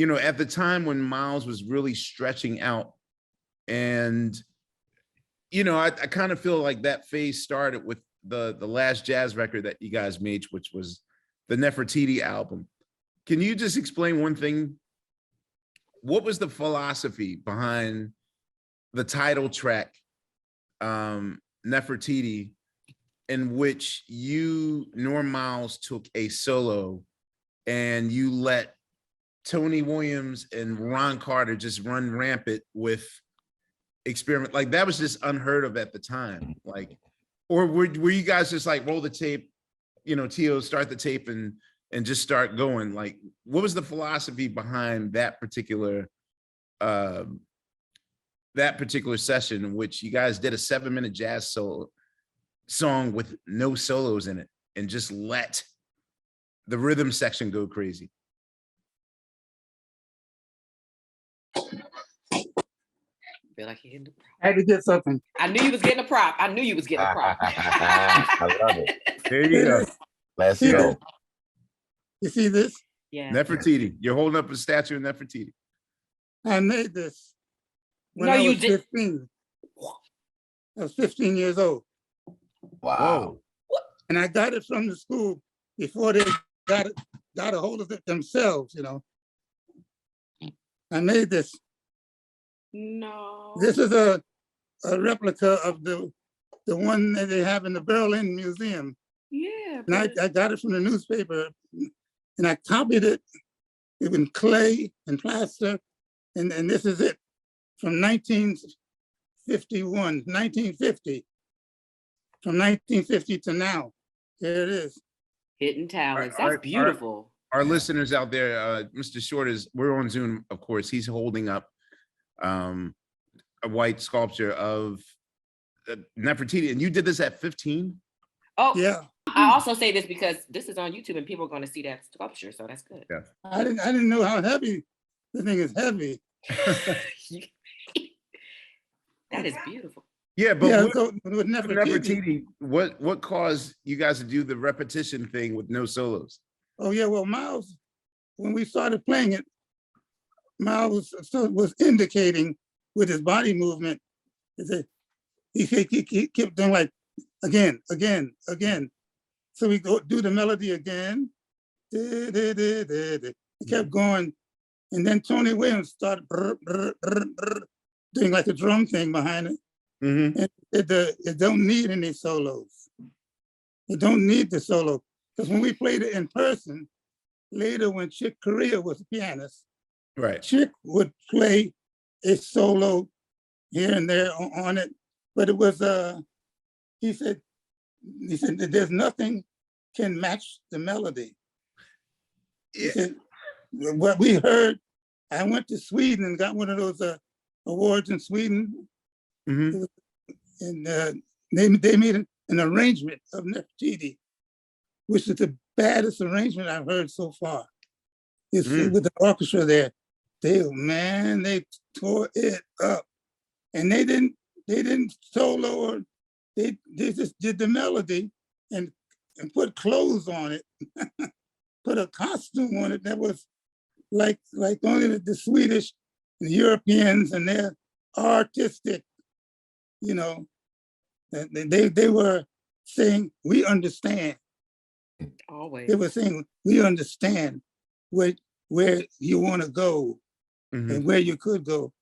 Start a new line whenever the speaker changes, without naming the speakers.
at the time when Miles was really stretching out, and I kind of feel like that phase started with the last jazz record that you guys made, which was the Nefertiti album. Can you just explain one thing? What was the philosophy behind the title track, Nefertiti, in which you nor Miles took a solo and you let Tony Williams and Ron Carter just run rampant with experiment? Like, that was just unheard of at the time. Like, or were you guys just like, roll the tape, Tio, start the tape and just start going? Like, what was the philosophy behind that particular session in which you guys did a 7-minute jazz song with no solos in it and just let the rhythm section go crazy?
Feel like he hitting the prop.
I had to get something.
I knew you was getting a prop. I
love it.
There you go.
Let's go.
You see this?
Yeah.
Nefertiti. You're holding up a statue of Nefertiti.
I made this when I was 15. I was 15 years old.
Wow.
And I got it from the school before they got a hold of it themselves, I made this.
No.
This is a replica of the one that they have in the Berlin Museum.
Yeah.
And I got it from the newspaper, and I copied it in clay and plaster, and this is it from 1950. From 1950 to now. There it is.
Hidden talents. That's beautiful.
Our listeners out there, Mr. Short we're on Zoom, of course. He's holding up a white sculpture of Nefertiti, and you did this at 15?
Oh,
yeah.
I also say this because this is on YouTube and people are going to see that sculpture, so that's good.
Yeah.
I didn't know how heavy the thing is. Heavy.
That is beautiful.
Yeah, but
with
Nefertiti, what caused you guys to do the repetition thing with no solos?
Oh yeah, well, Miles, when we started playing it, Miles was indicating with his body movement. He kept doing like again. So we go do the melody again. He kept going, and then Tony Williams started doing like a drum thing behind it.
Mm-hmm.
And it don't need any solos. It don't need the solo. Because when we played it in person, later when Chick Corea was a pianist,
right,
Chick would play a solo here and there on it. But it was, he said that there's nothing can match the melody.
Yeah.
He said, what we heard, I went to Sweden and got one of those awards in Sweden.
Mm-hmm.
And they made an arrangement of Nefertiti, which is the baddest arrangement I've heard so far. With the orchestra there, they tore it up, and they didn't solo, or they just did the melody and put clothes on it, put a costume on it that was like only the Swedish and the Europeans, and they're artistic. They were saying, we understand.
Always.
They were saying, we understand where you want to go, mm-hmm. and where you could go.